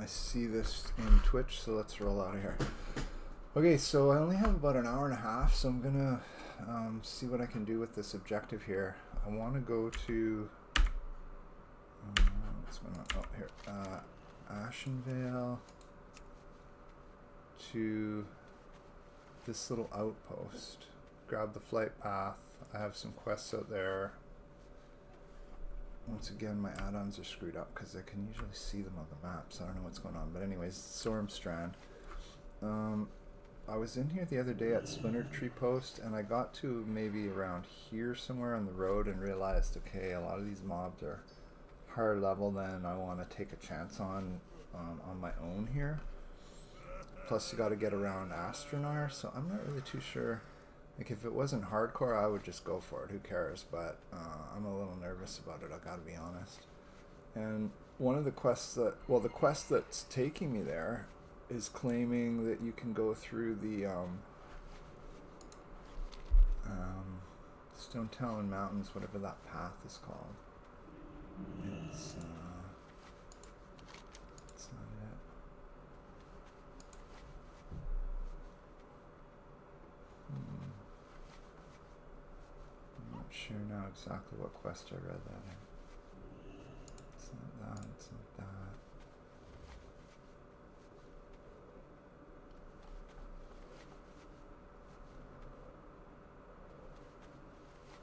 I see this in Twitch, so let's roll out of here. Okay, so I only have about an hour and a half, so I'm gonna see what I can do with this objective here. I want to go to what's going on? Oh, here, Ashenvale to this little outpost. Grab the flight path. I have some quests out there. Once again, my add-ons are screwed up because I can usually see them on the maps. I don't know what's going on, but anyways, Strand. I was in here the other day at Splintered Tree Post, and I got to maybe around here somewhere on the road and realized, okay, a lot of these mobs are higher level than I want to take a chance on my own here. Plus, you got to get around Astronar, so I'm not really too sure. Like, if it wasn't hardcore, I would just go for it. Who cares? But I'm a little nervous about it, I gotta be honest. And one of the quests that, well, the quest that's taking me there is claiming that you can go through the Stone Talon Mountains, whatever that path is called. It's not it. I'm not sure now exactly what quest I read that in. It's not that, it's not that.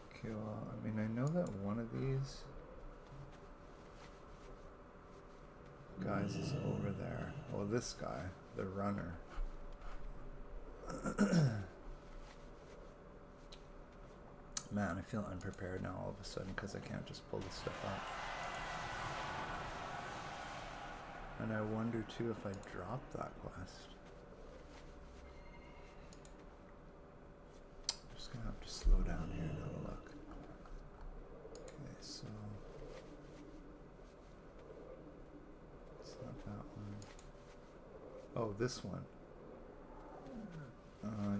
Okay, well, I mean, I know that one of these guys is over there. Oh, this guy, the runner. Man, I feel unprepared now all of a sudden because I can't just pull this stuff up. And I wonder too if I drop that quest. I'm just gonna have to slow down here and have a look. Okay, so it's not that one. Oh, this one.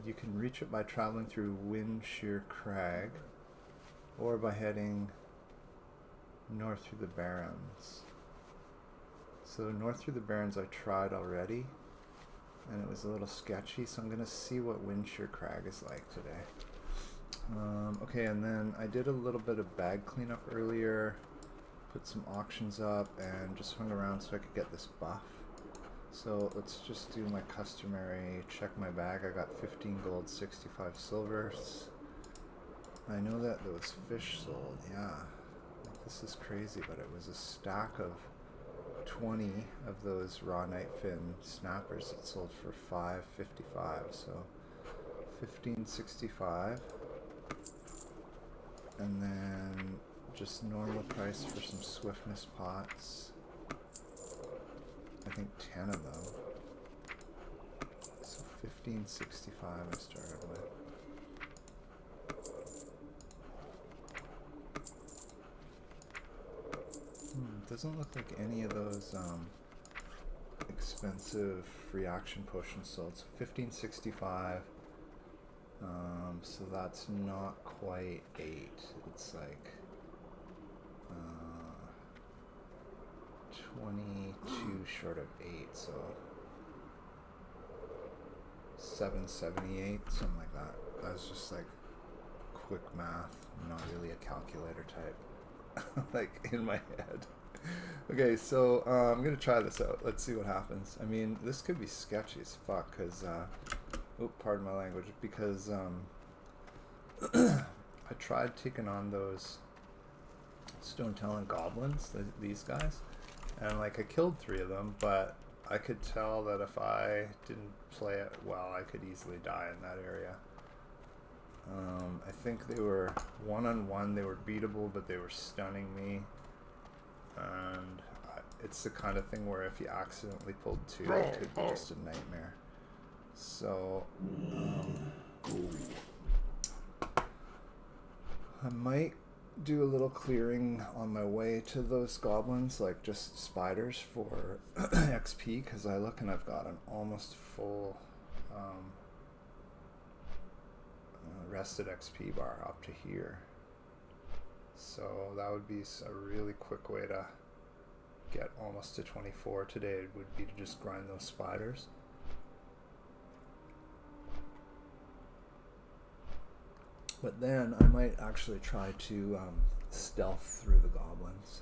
You can reach it by traveling through Windshear Crag or by heading north through the Barrens. So north through the Barrens I tried already and it was a little sketchy, so I'm going to see what Windshear Crag is like today. Okay, and then I did a little bit of bag cleanup earlier, put some auctions up and just hung around so I could get this buff. So let's just do my customary check my bag. I got 15 gold, 65 silvers. I know that those fish sold, yeah. This is crazy, but it was a stack of 20 of those raw night fin snappers that sold for 5.55. So 15.65. And then just normal price for some swiftness pots. I think 10 of them. So 15.65 I started with. Doesn't look like any of those expensive free action potions sold. So 15.65. So that's not quite 8. It's like 22 short of 8, so 778, something like that. That was just like quick math. I'm not really a calculator type, like in my head. Okay, so I'm gonna try this out. Let's see what happens. I mean, this could be sketchy as fuck, because, pardon my language, because I tried taking on those Stone Talon goblins, these guys. And like I killed 3 of them, but I could tell that if I didn't play it well, I could easily die in that area. I think they were one-on-one, they were beatable, but they were stunning me. And it's the kind of thing where if you accidentally pulled 2, it could be just a nightmare. So I might do a little clearing on my way to those goblins, like just spiders for XP, because I look and I've got an almost full rested XP bar up to here. So that would be a really quick way to get almost to 24 today would be to just grind those spiders. But then I might actually try to stealth through the goblins.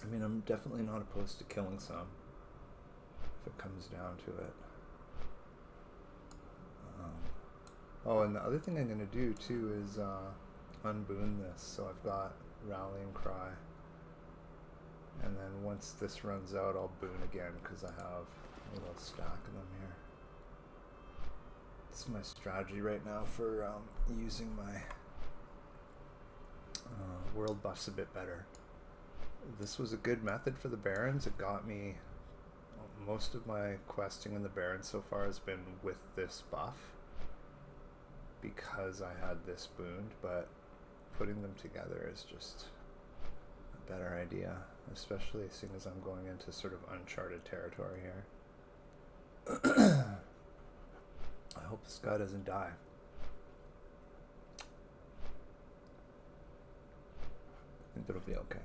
I mean, I'm definitely not opposed to killing some if it comes down to it. Oh, and the other thing I'm going to do too is unboon this. So I've got Rallying Cry. And then once this runs out, I'll boon again because I have a little stack of them here. This is my strategy right now for using my world buffs a bit better. This was a good method for the Barons. It got me, most of my questing in the Barons so far has been with this buff because I had this booned, but putting them together is just a better idea, especially seeing as I'm going into sort of uncharted territory here. I hope this guy doesn't die. I think it'll be okay.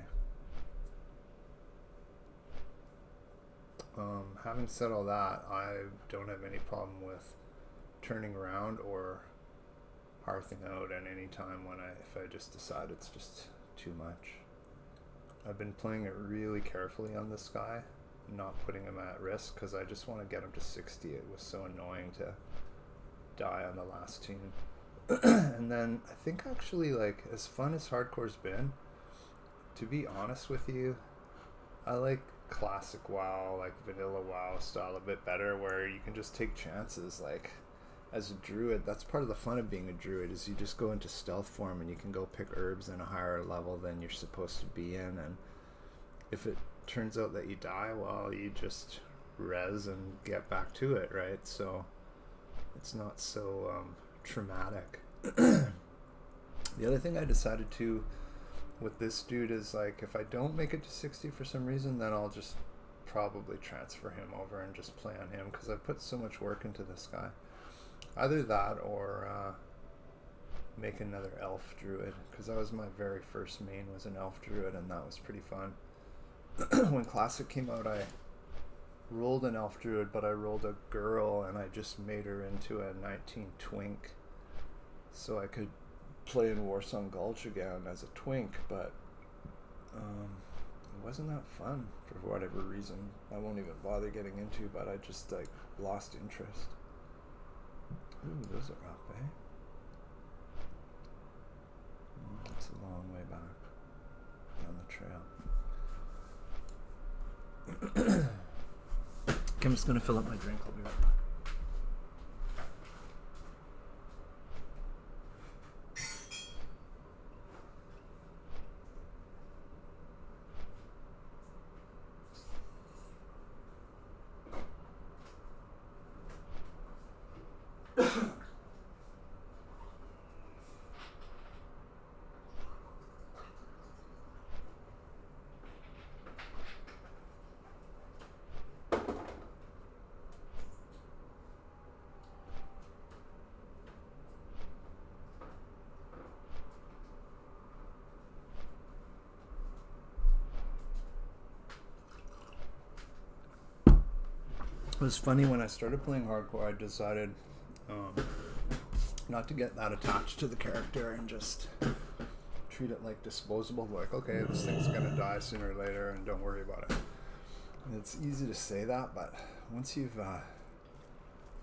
Having said all that, I don't have any problem with turning around or hearthing out at any time if I just decide it's just too much. I've been playing it really carefully on this guy, not putting him at risk because I just want to get him to 60. It was so annoying to die on the last team. And then I think actually, like, as fun as hardcore's been, to be honest with you, I like classic WoW, like vanilla WoW style a bit better, where you can just take chances. Like as a druid, that's part of the fun of being a druid, is you just go into stealth form and you can go pick herbs in a higher level than you're supposed to be in, and if it turns out that you die, well, you just res and get back to it, right? So it's not so traumatic. The other thing I decided to with this dude is, like, if I don't make it to 60 for some reason, then I'll just probably transfer him over and just play on him because I put so much work into this guy. Either that or make another elf druid, because that was my very first main, was an elf druid, and that was pretty fun. When Classic came out, I rolled an elf druid, but I rolled a girl and I just made her into a 19 twink so I could play in Warsong Gulch again as a twink, but it wasn't that fun for whatever reason. I won't even bother getting into, but I just like lost interest. Ooh, those are up, eh? It's a long way back down the trail. Okay, I'm just gonna fill up my drink. I'll be right back. It was funny, when I started playing hardcore, I decided not to get that attached to the character and just treat it like disposable. Like, okay, this thing's gonna die sooner or later and don't worry about it. And it's easy to say that, but once you've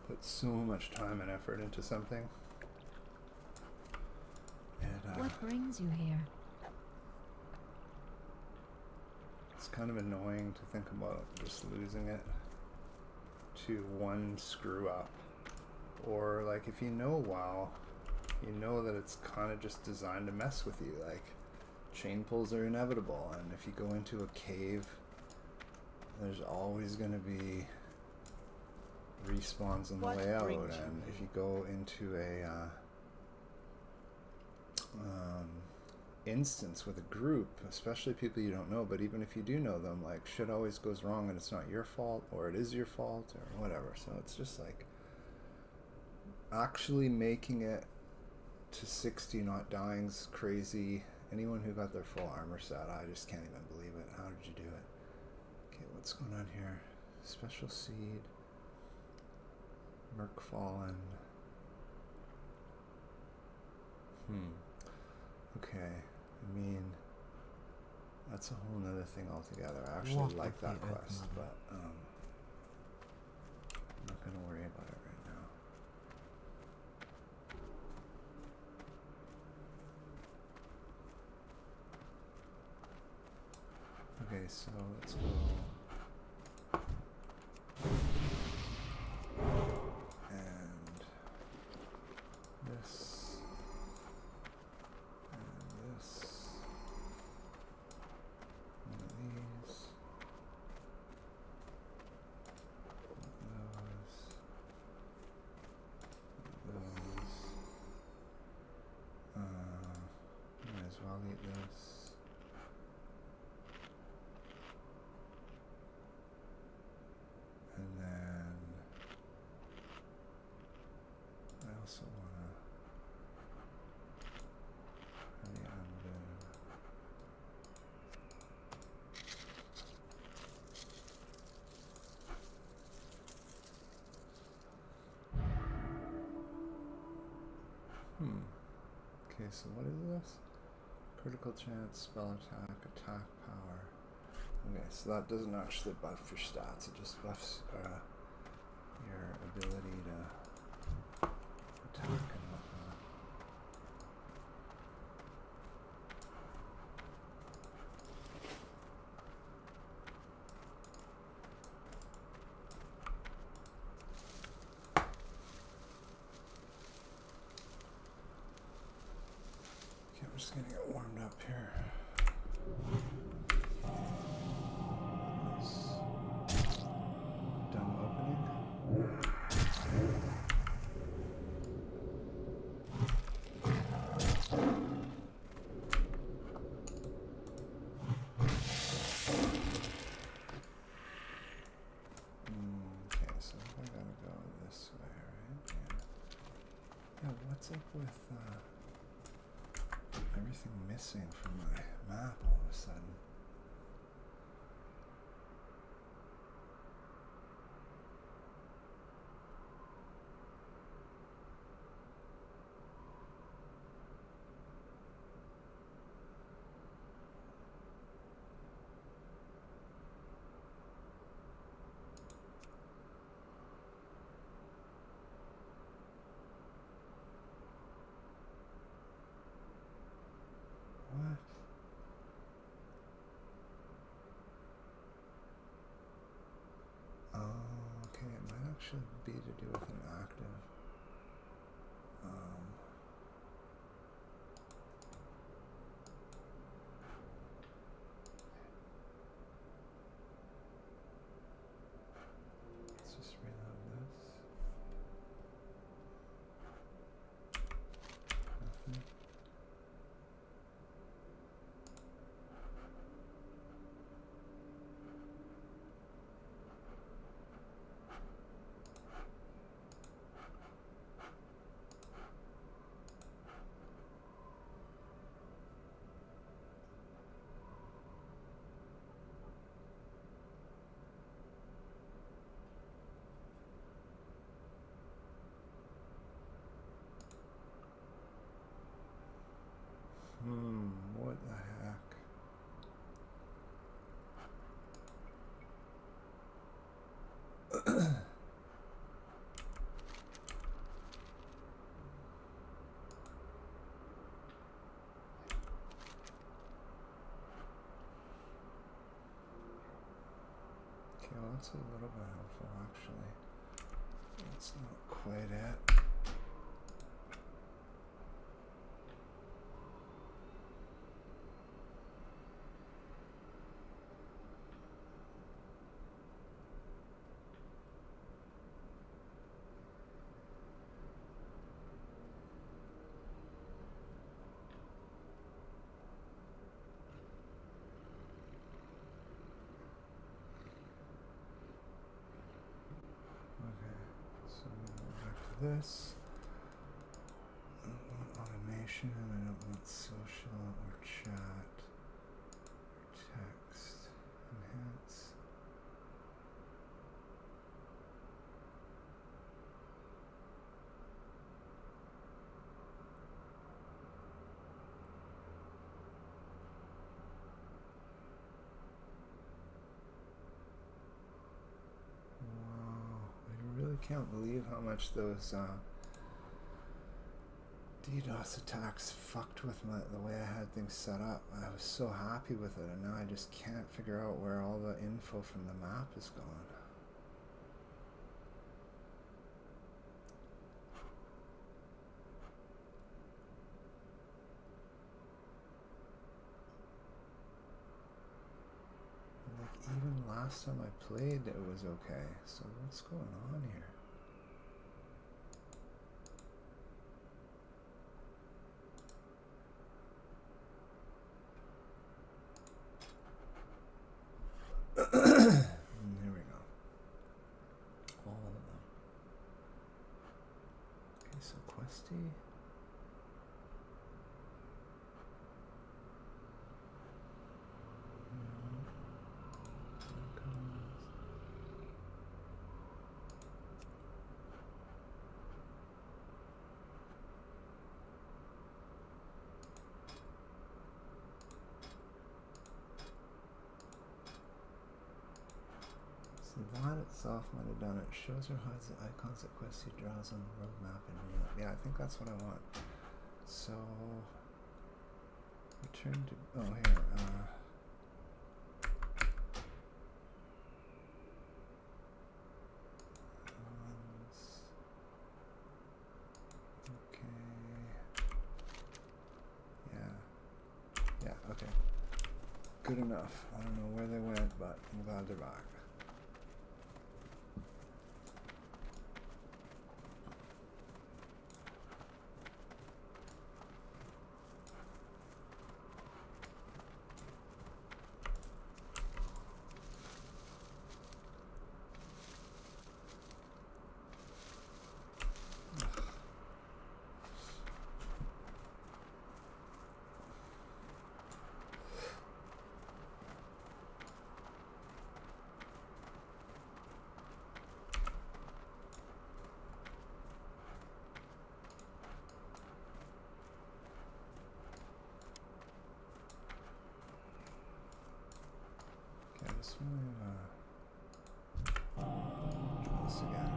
put so much time and effort into something, what brings you here? It's kind of annoying to think about just losing it to one screw up. Or like, if you know WoW, you know that it's kind of just designed to mess with you. Like, chain pulls are inevitable, and if you go into a cave, there's always going to be respawns on the way out. And if you go into a instance with a group, especially people you don't know, but even if you do know them, like, shit always goes wrong and it's not your fault, or it is your fault, or whatever. So it's just like, actually making it to 60, not dying's crazy, Anyone who got their full armor set, I just can't even believe it. How did you do it? Okay, what's going on here? Special Seed. Merc Fallen. Okay, I mean, that's a whole nother thing altogether. I actually like that quest, but I'm not going to worry about it right now. Okay, so let's go. And this. And this. One of these. Those. Might as well eat this. And then I also want to hurry on. Okay, so what is this? Critical chance, spell attack, attack power. Okay, so that doesn't actually buff your stats, it just buffs your ability to attack and whatnot. Okay, I'm just gonna get warmed up here. Dumb opening. Okay, so I gotta go this way, right? Yeah, what's up with everything missing from my map all of a sudden? What? Oh, okay, it might actually be to do with an active. Let's just reload this. Nothing. What the heck? Okay, well, that's a little bit helpful, actually. That's not quite it. Okay, so we go back to this. Automation. information, and I don't want social or chat or text. Enhance. Wow, I really can't believe how much those DDoS attacks fucked with the way I had things set up. I was so happy with it, and now I just can't figure out where all the info from the map is going. Like, even last time I played, it was okay. So what's going on here? Here we go. All of them. Okay, so Questy. That itself might have done it. Shows or hides the icons that Questy draws on the world map in real life. Yeah, I think that's what I want. So, return to. Oh, here. Okay. Yeah, okay. Good enough. I don't know where they went, but I'm glad they're back. This one, try this again.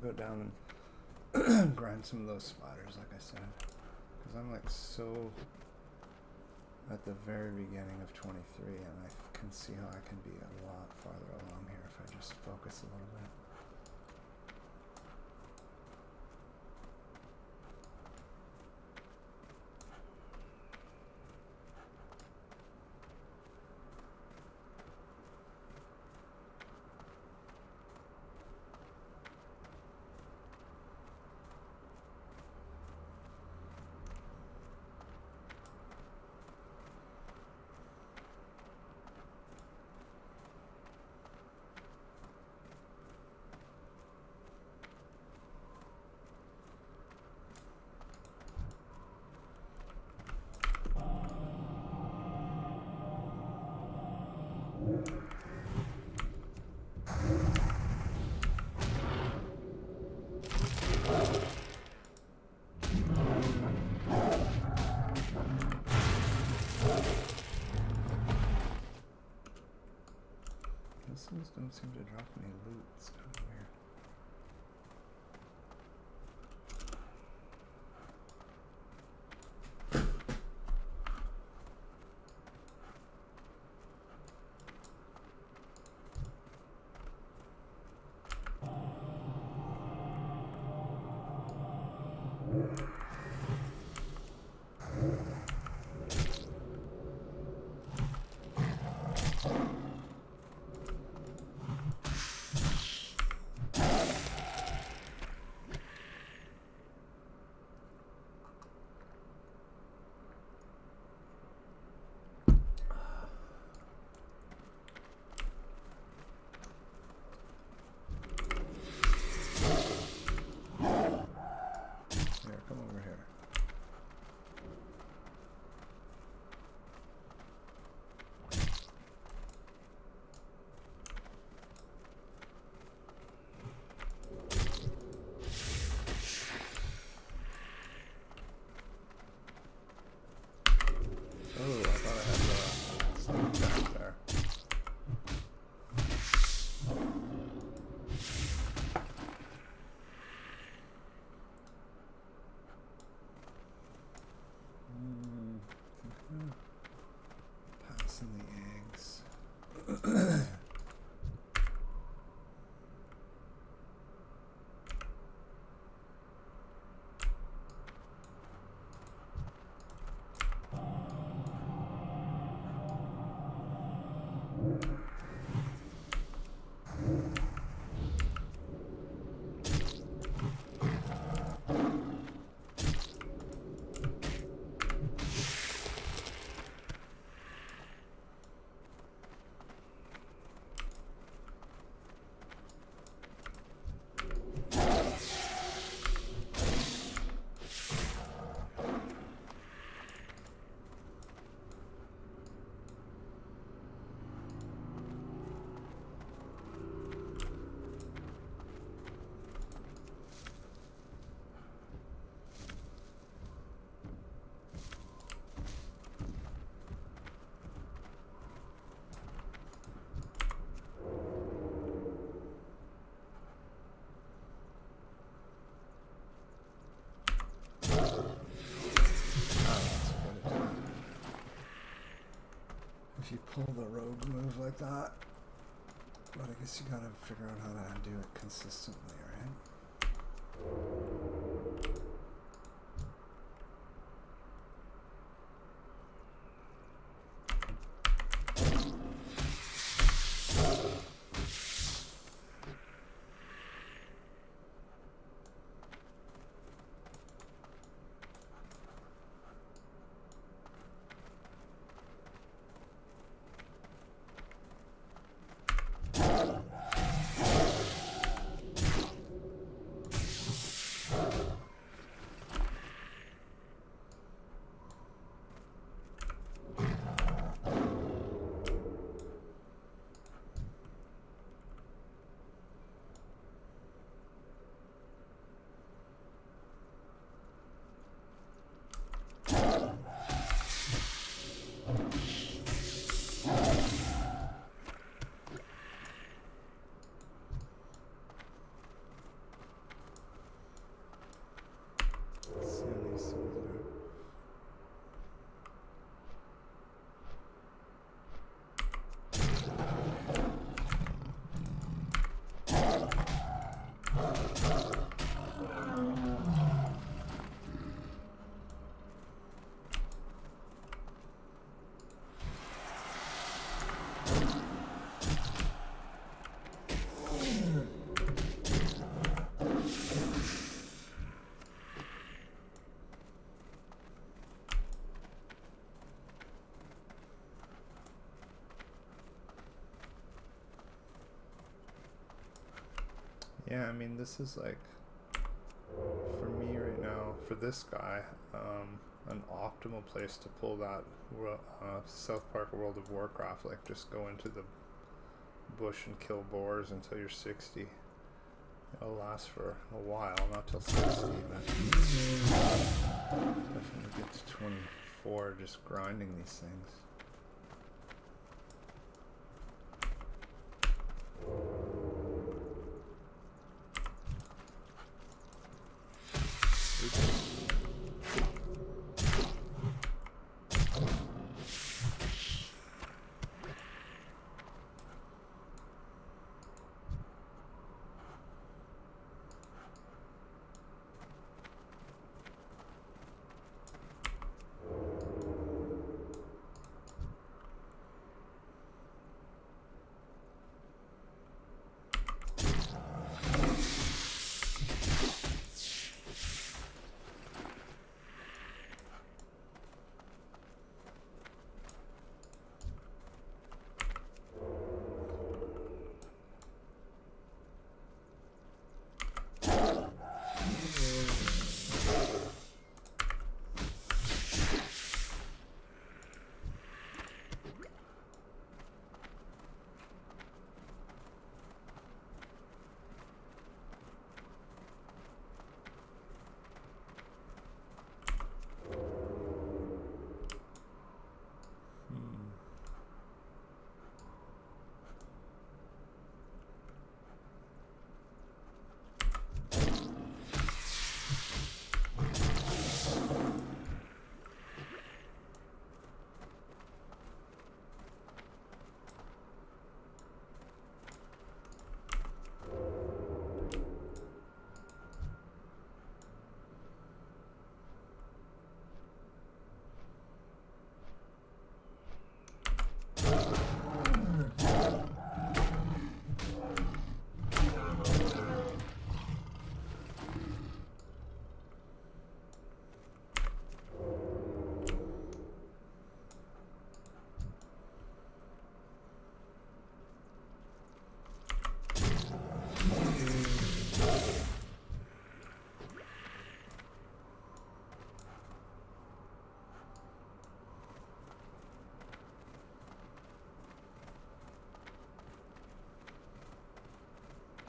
Go down and grind some of those spiders, like I said, because I'm like so at the very beginning of 23, and I can see how I can be a lot farther along here if I just focus a little bit. These things don't seem to drop any loot. It's kind of weird. Come over here. Oh, I thought I had something back there. Passing the eggs. If you pull the rogue move like that, but I guess you gotta figure out how to do it consistently, right? Yeah, I mean, this is like, for me right now, for this guy, an optimal place to pull that South Park World of Warcraft, like just go into the bush and kill boars until you're 60. It'll last for a while, not till 60, but definitely get to 24 just grinding these things.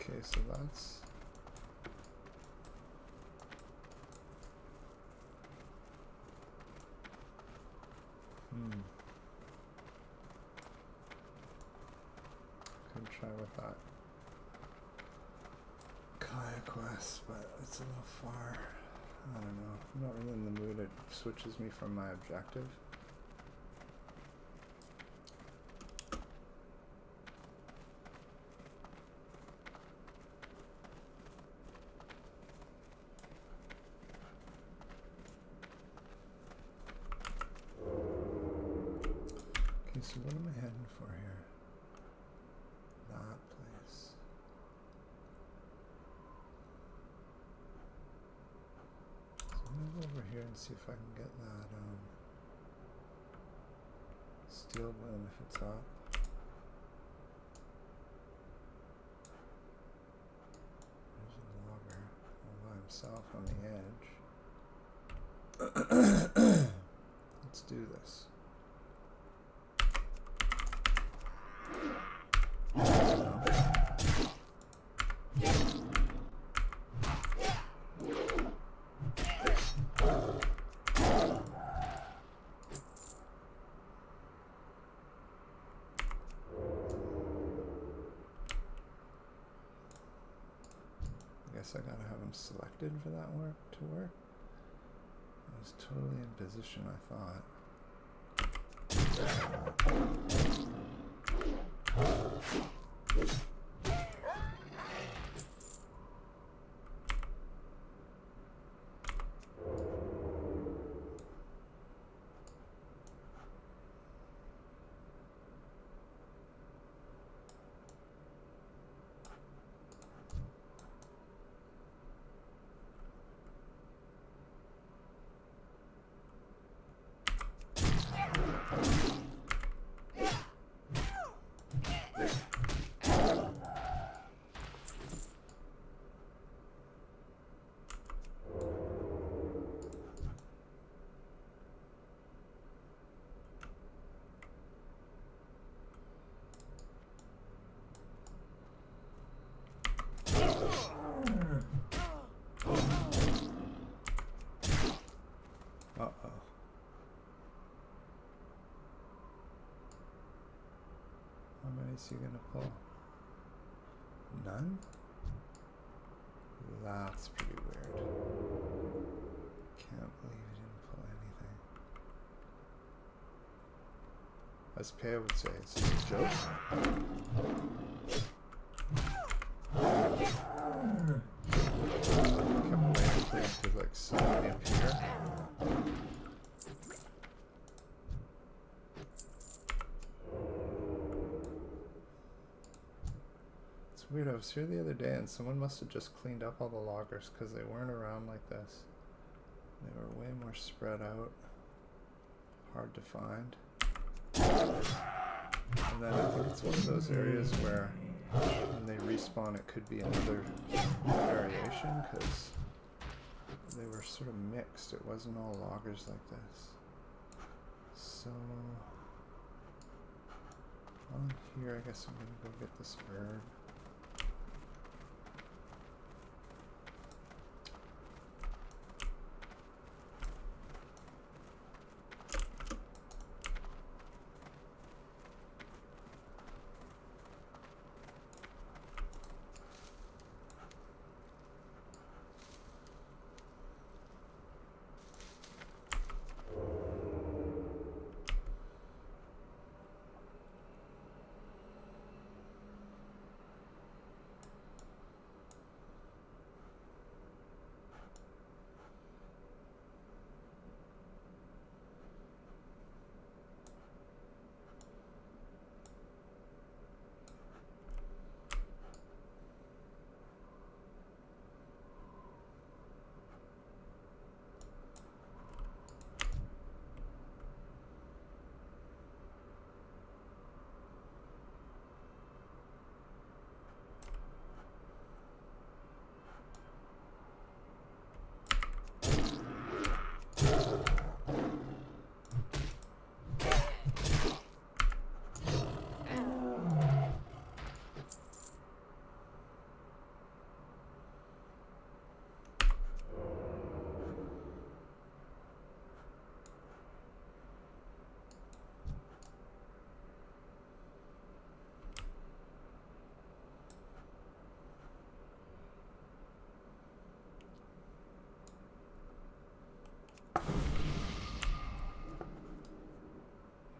Okay, so that's could try with that kayak quest, but it's a little far. I don't know. I'm not really in the mood. It switches me from my objective. So what am I heading for here? That place. So I'm gonna go over here and see if I can get that steel bloom if it's up. There's a logger all by himself on the edge. Let's do this. I gotta have him selected for that work to work. I was totally in position, I thought. is he gonna pull? None? That's pretty weird. Can't believe he didn't pull anything. As Peo would say, is this a joke? Kept waiting for him to like suddenly appear. It's weird, I was here the other day and someone must have just cleaned up all the loggers because they weren't around like this. They were way more spread out. Hard to find. And then I think it's one of those areas where when they respawn it could be another variation because they were sort of mixed. It wasn't all loggers like this. So on here I guess I'm gonna go get this herb.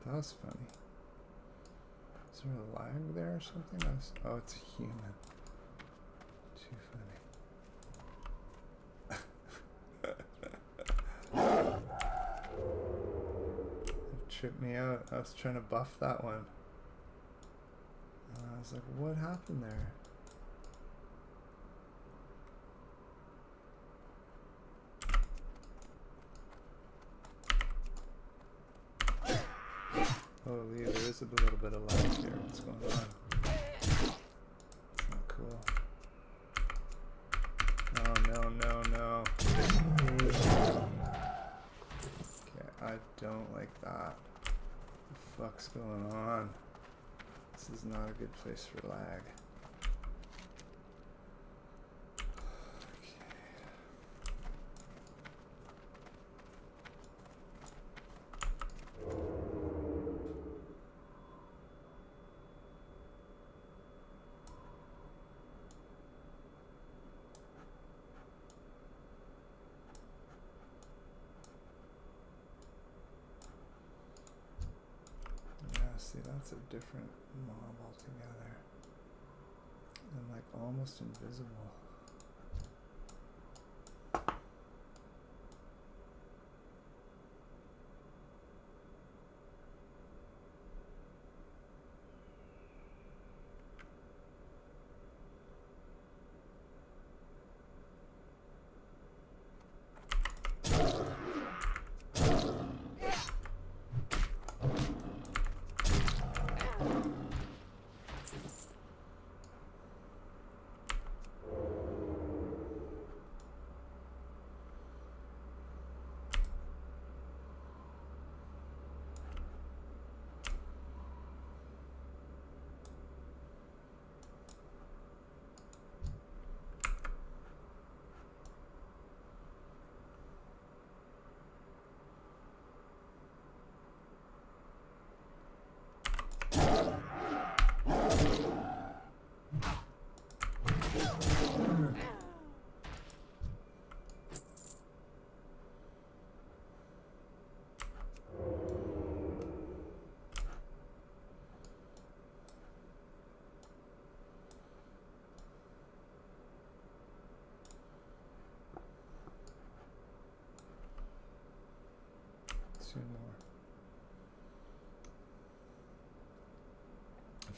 That was funny. Is there a lag there or something? Oh, it's a human. Too funny. It tripped me out. I was trying to buff that one. And I was like, what happened there? Holy, there is a little bit of lag here. What's going on? It's not cool. Oh, no. Okay, I don't like that. What the fuck's going on? This is not a good place for lag. See, that's a different mob altogether. And like almost invisible.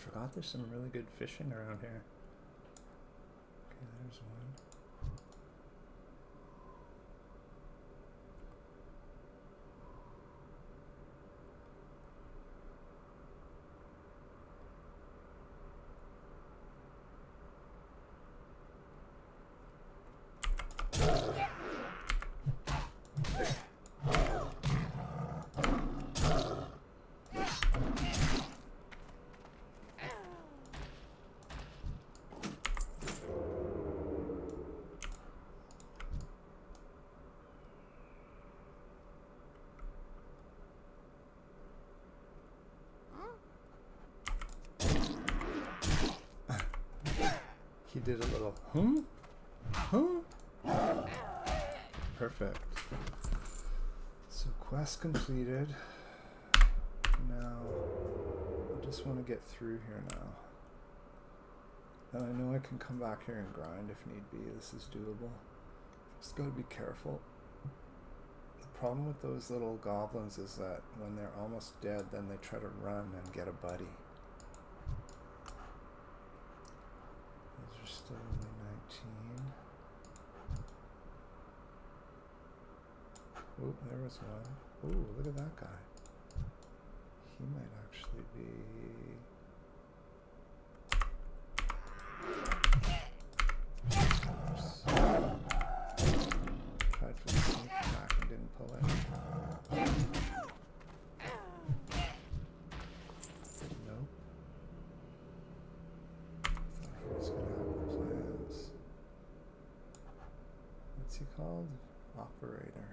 forgot there's some really good fishing around here. Okay, there's one. He did a little, Perfect. So quest completed. Now, I just want to get through here now. And I know I can come back here and grind if need be. This is doable. Just gotta be careful. The problem with those little goblins is that when they're almost dead, then they try to run and get a buddy. Those are still only 19. Oh, there was one. Oh, look at that guy. He might actually be... Tried for the sneak attack and didn't pull it. Nope. Thought he was gonna have plans. What's he called? Operator.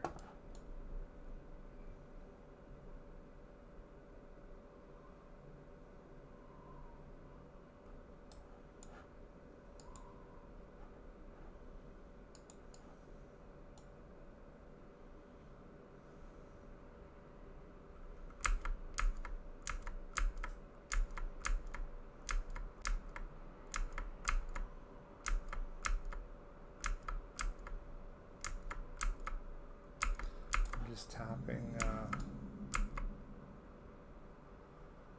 Tapping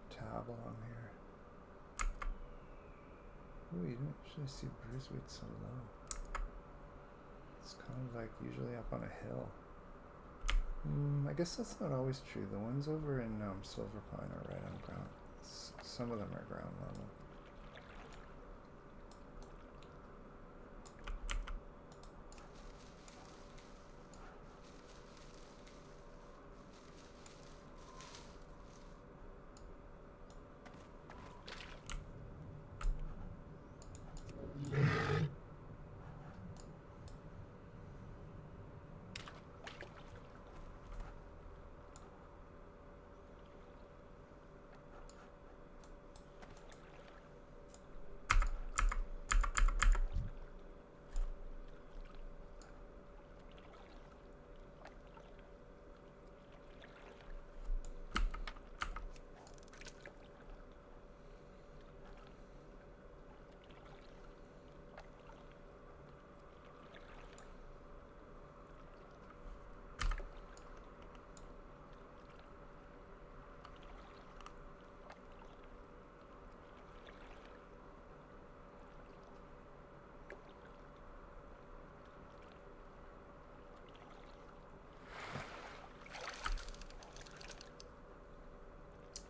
tab along here. Ooh, you didn't actually see bruise weight so low. It's kind of like usually up on a hill. I guess that's not always true. The ones over in Silver Pine are right on ground. Some of them are ground level.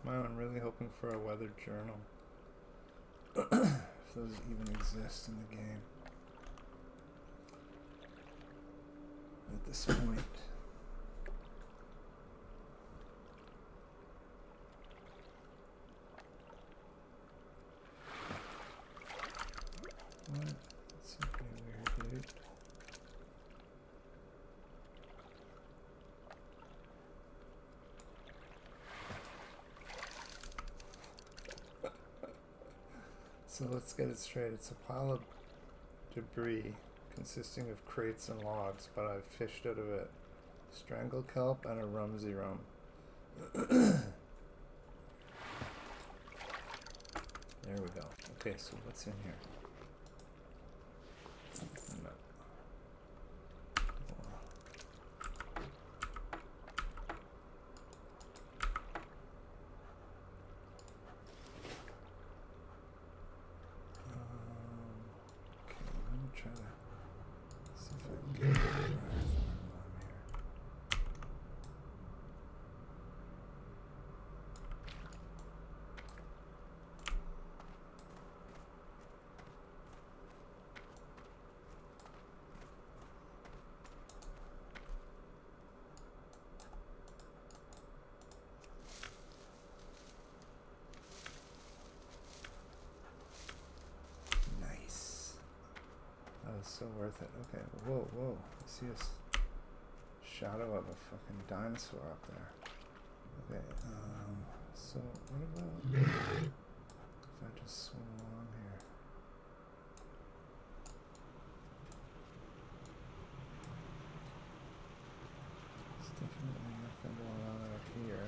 Wow, I'm really hoping for a weather journal. If those even exist in the game. At this point. What? That's something weird, dude. So let's get it straight. It's a pile of debris consisting of crates and logs, but I've fished out of it strangle kelp and a rumsy rum. There we go. Okay, so what's in here? No. so worth it. Okay, whoa, whoa. I see a shadow of a fucking dinosaur up there. Okay, so what about if I just swim along here? There's definitely nothing going on out here.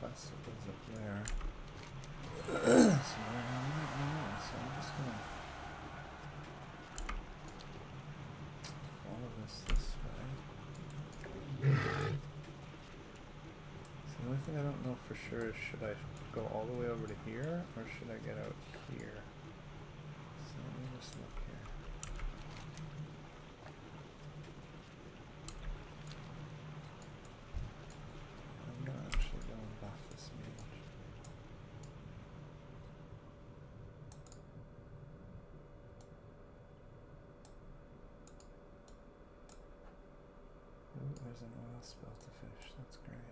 Quest that goes up there. So where am I? So I'm just gonna follow this way. So the only thing I don't know for sure is, should I go all the way over to here or should I get out here? So let me just look here. I'm not actually going to buff this mage. Ooh, there's an oil spill to fish. That's great.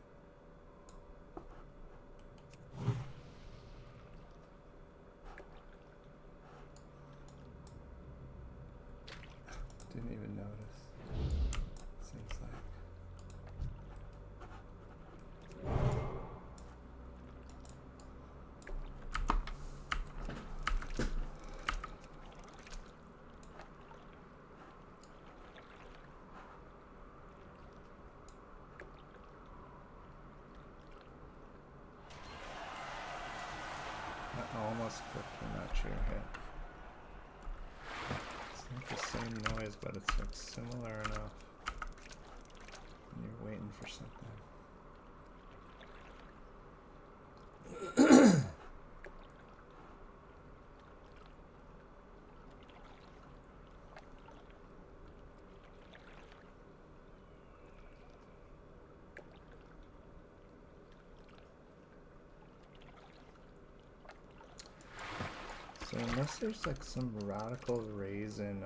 Didn't even notice. Seems like. I almost clicked when that chair hit. It's not the same noise, but it's like similar enough. And you're waiting for something. So unless there's like some radical rise in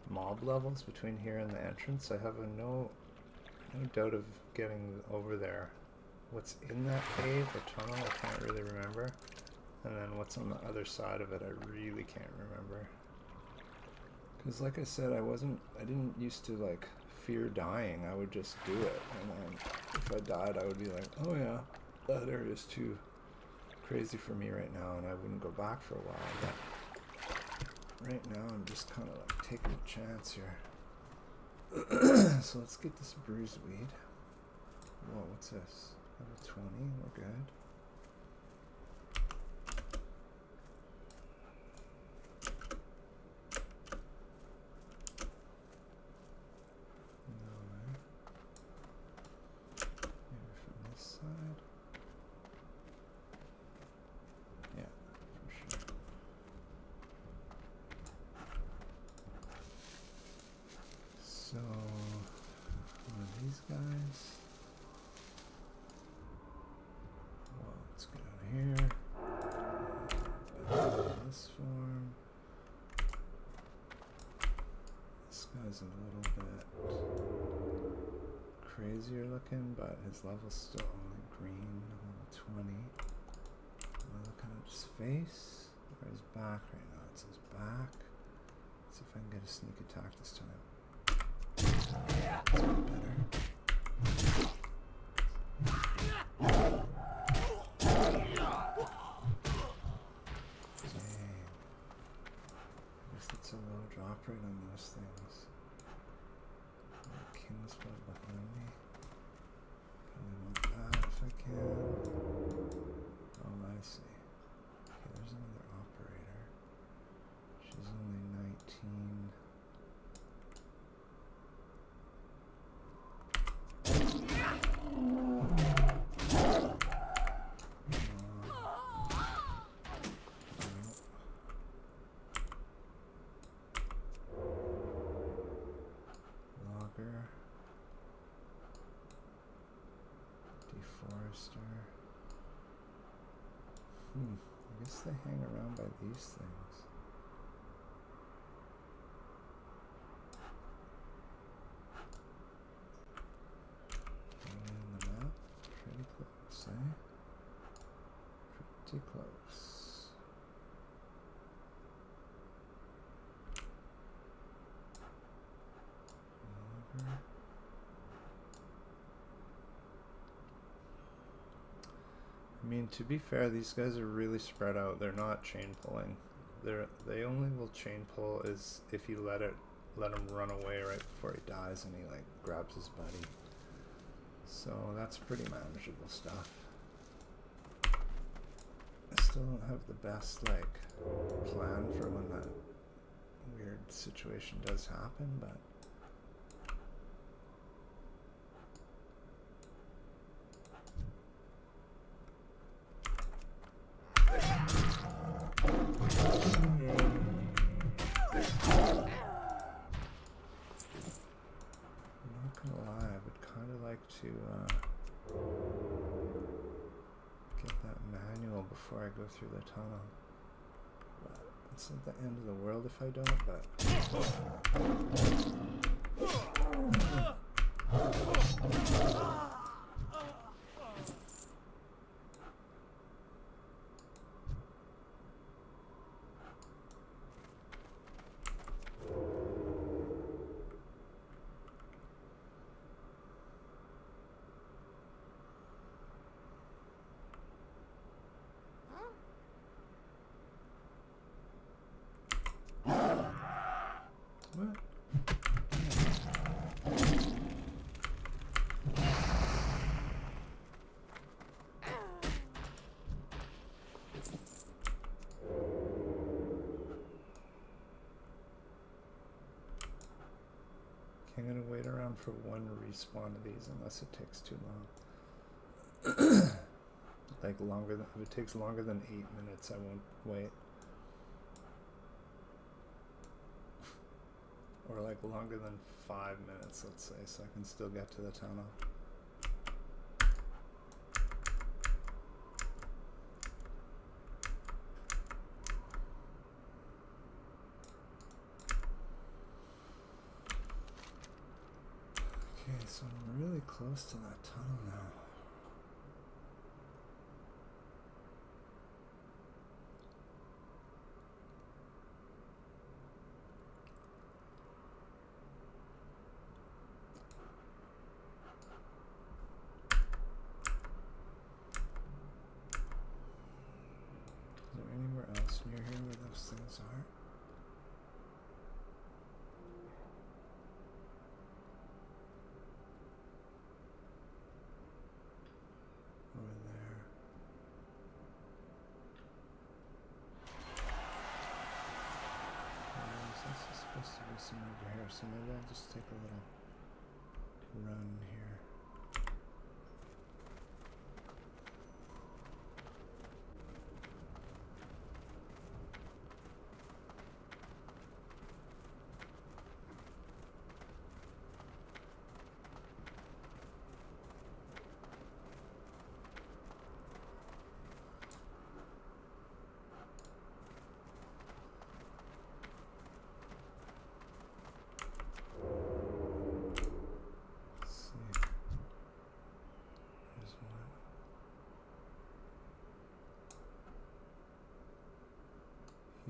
mob levels between here and the entrance, I have no doubt of getting over there. What's in that cave or tunnel, I can't really remember. And then what's on the other side of it, I really can't remember. Because like I said, I didn't used to like fear dying. I would just do it. And then if I died, I would be like, oh yeah, that area's too crazy for me right now, and I wouldn't go back for a while. But right now, I'm just kind of like taking a chance here. So let's get this bruised weed. Whoa, what's this? Level 20, we're good. No, maybe from this side. Yeah, for sure. So, one of these guys. Well, let's get out of here. Back to this form. This guy's a little bit crazier looking, but his level's still only green, level 20. Am I looking at his face or his back right now? It's his back. Let's see if I can get a sneak attack this time. That's a bit better. Dang. I guess that's a low drop rate on those things. King's blood behind me. Probably want that if I can. Oh, I see. Okay, there's another operator. She's only 19. Logger. Deforester. I guess they hang around by these things. Too close. Over. I mean, to be fair, these guys are really spread out. They're not chain pulling. They only will chain pull is if you let him run away right before he dies and he like grabs his buddy. So that's pretty manageable stuff. I still don't have the best like plan for when that weird situation does happen, but to get that manual before I go through the tunnel. But it's not the end of the world if I don't, but I'm gonna wait around for one respawn of these unless it takes too long. Like longer than, if it takes longer than 8 minutes, I won't wait. Or like longer than 5 minutes, let's say, so I can still get to the tunnel. Okay, so I'm really close to that tunnel now. Is there anywhere else near here where those things are? Over there. There's also supposed to be some over here, so maybe I'll just take a little run here.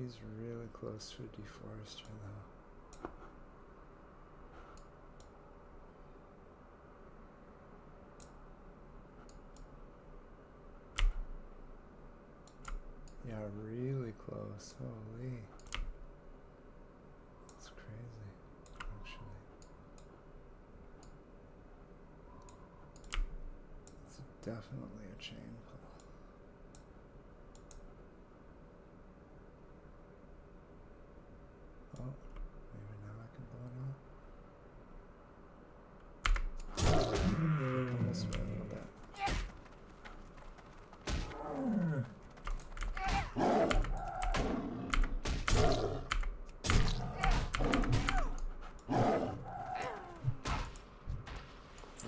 He's really close to a deforester though. Yeah, really close. Holy. That's crazy, actually. It's definitely a chain pull. Oh, maybe now I can blow it off. Come this way a little bit.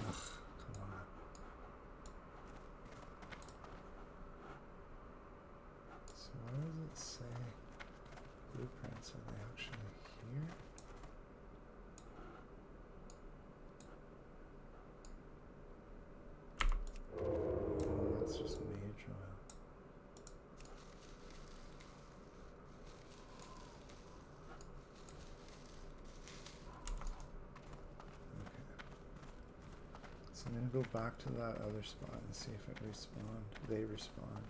Ugh, come on. So what does it say? Blueprints, are they actually here? Oh, that's just mage oil. So I'm gonna go back to that other spot and see if it respawned. They respawn.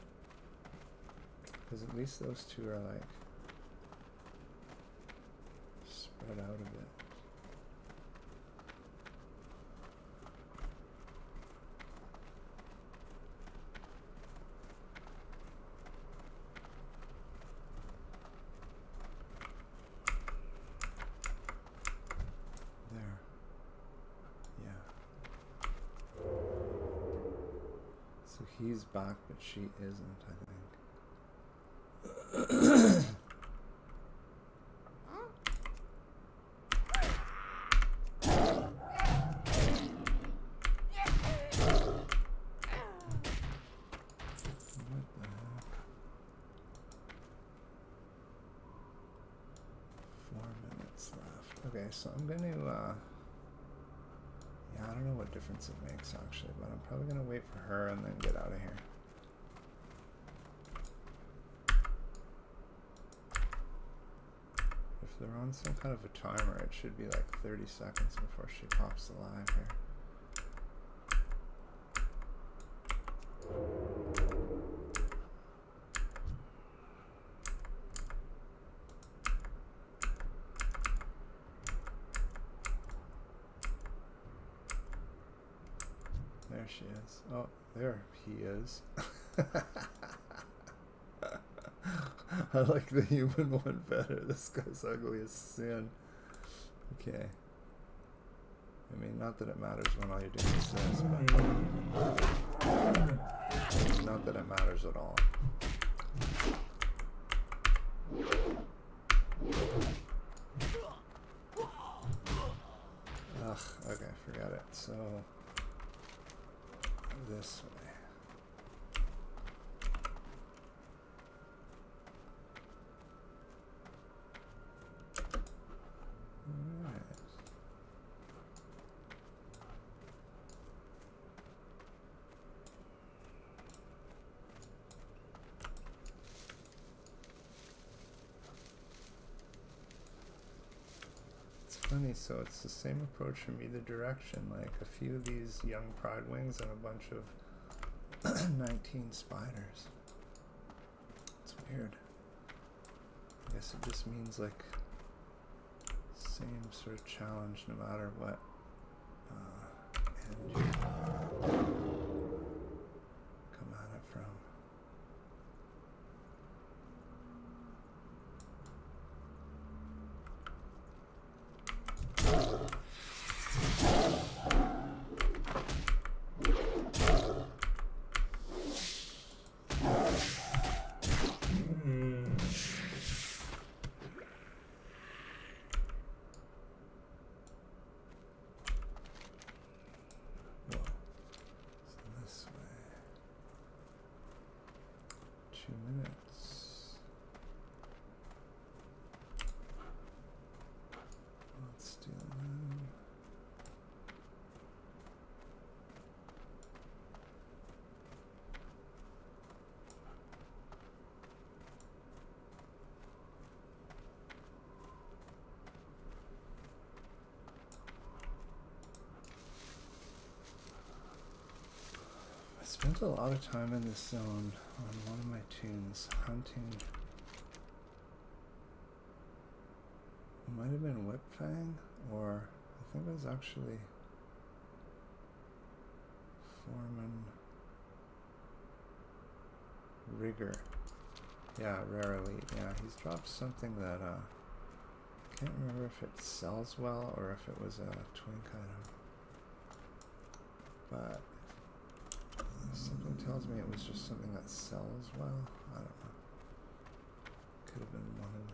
Because at least those two are like spread out a bit. There. Yeah. So he's back, but she isn't, I think. What the heck? 4 minutes left. Okay, so I'm gonna, yeah, I don't know what difference it makes actually, but I'm probably gonna wait for her and then get out of here. If they're on some kind of a timer, it should be like 30 seconds before she pops alive here. There she is. Oh, there he is. I like the human one better. This guy's ugly as sin. Okay. I mean, not that it matters when all you're doing is this, but not that it matters at all. Ugh, okay, forget it. So, this way. Alright. It's funny, so it's the same approach from either direction. Like a few of these young pride wings and a bunch of 19 spiders. It's weird. I guess it just means like same sort of challenge no matter what end you come at it from. I spent a lot of time in this zone on one of my tunes, hunting. It might have been Whipfang, or I think it was actually Foreman Rigger. Yeah, Rare Elite. Yeah, he's dropped something that I can't remember if it sells well or if it was a twink item. But something tells me it was just something that sells well. I don't know. Could have been one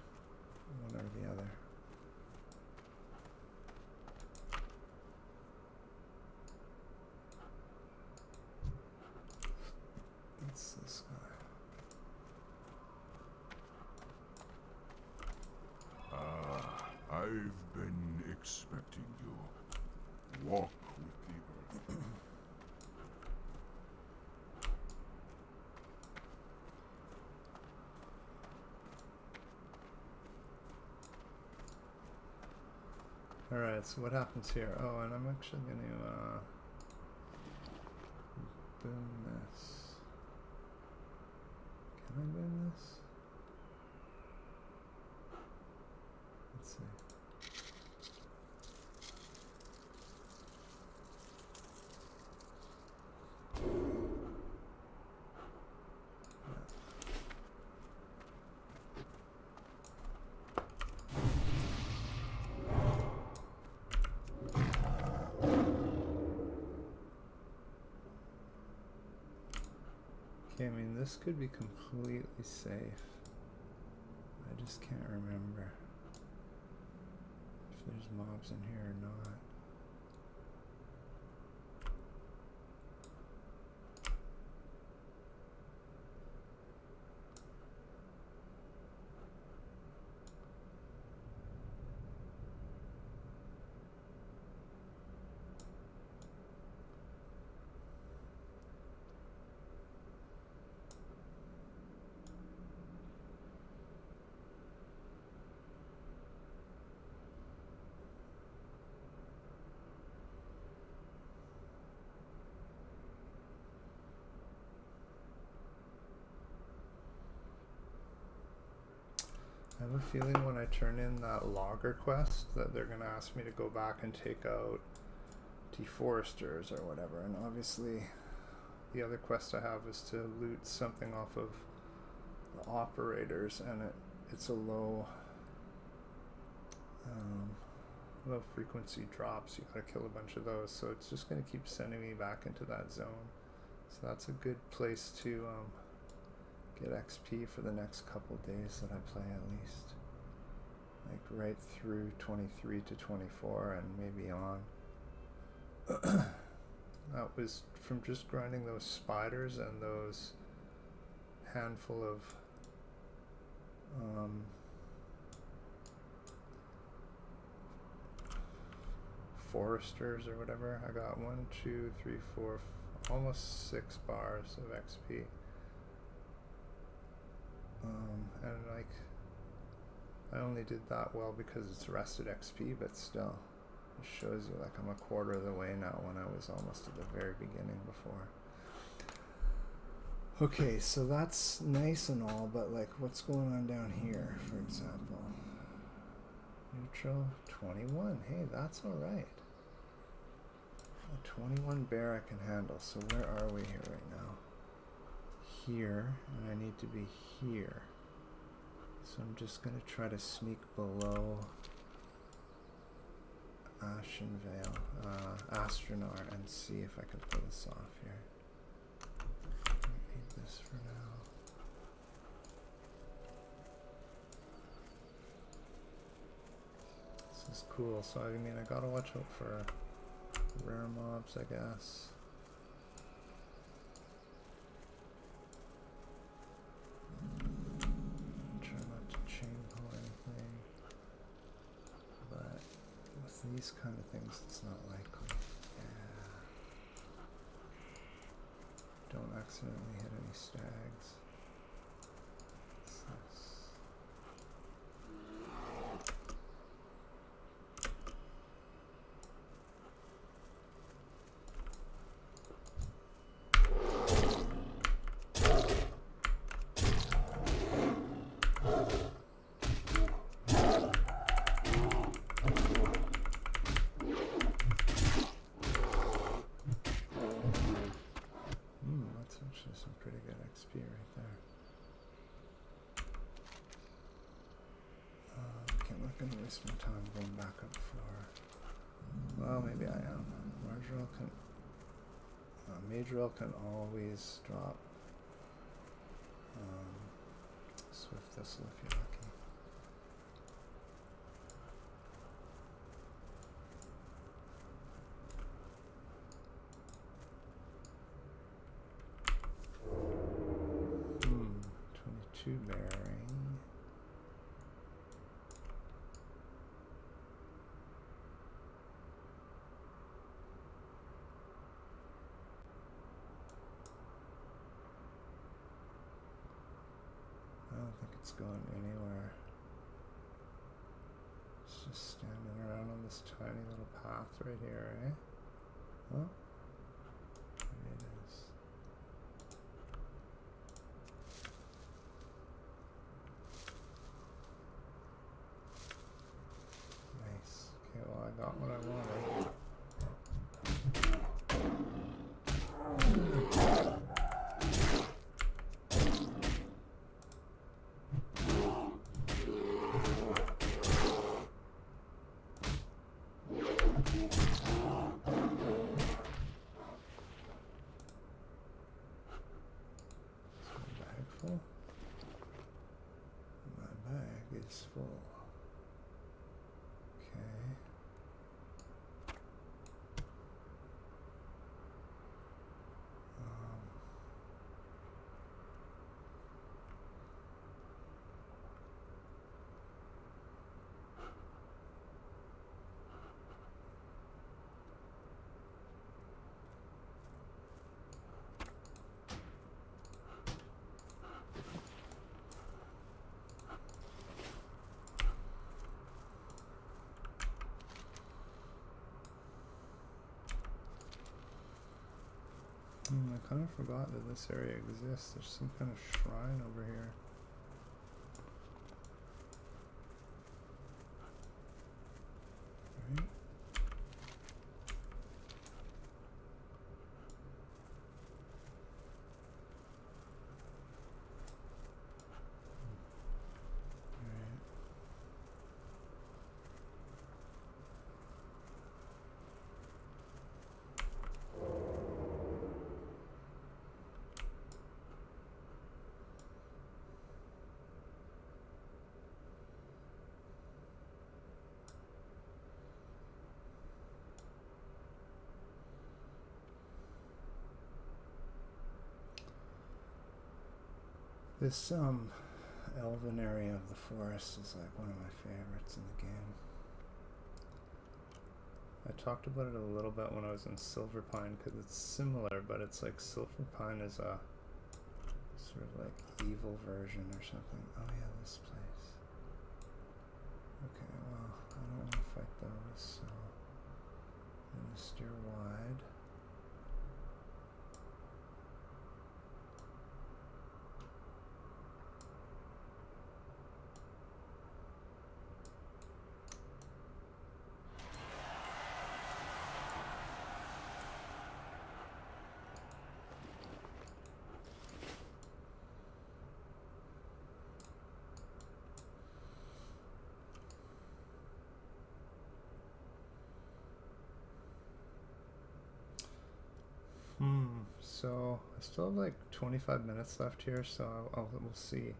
or the other. It's this guy. I've been expecting you. Walk with the earth. Alright, so what happens here? Oh, and I'm actually going to boon this. Can I boon this? Let's see. Okay, I mean, this could be completely safe. I just can't remember if there's mobs in here or not. I have a feeling when I turn in that logger quest that they're going to ask me to go back and take out deforesters or whatever, and obviously the other quest I have is to loot something off of the operators, and it's a low frequency drops. You gotta kill a bunch of those, so it's just going to keep sending me back into that zone. So that's a good place to get XP for the next couple days that I play, at least. Like right through 23 to 24 and maybe on. That was from just grinding those spiders and those handful of foresters or whatever. I got 1, 2, 3, 4, almost 6 bars of XP. And like, I only did that well because it's rested XP, but still, it shows you like I'm a quarter of the way now when I was almost at the very beginning before. Okay, so that's nice and all, but like, what's going on down here, for example? Neutral 21. Hey, that's all right. A 21 bear I can handle. So where are we here right now? Here, and I need to be here. So I'm just going to try to sneak below Astronaut and see if I can pull this off here. I need this for now. This is cool. So I mean, I gotta watch out for rare mobs, I guess. Try not to chain pull anything, but with these kind of things, it's not likely. Yeah. Don't accidentally hit any stags. What's this? Some pretty good XP right there. I'm not going to waste my time going back up for... Well, maybe I am. Majorel can always drop Swift Thistle if you're lucky. Bearing. I don't think it's going anywhere. It's just standing around on this tiny little path right here, eh? Oh, maybe it is. got what I wanted. Is full. Okay. I kind of forgot that this area exists. There's some kind of shrine over here. Right? This elven area of the forest is like one of my favorites in the game. I talked about it a little bit when I was in Silver Pine because it's similar, but it's like Silver Pine is a sort of like evil version or something. Oh yeah, this place. Okay, well, I don't want to fight those, so I'm going to steer wide. So I still have like 25 minutes left here, so we'll see.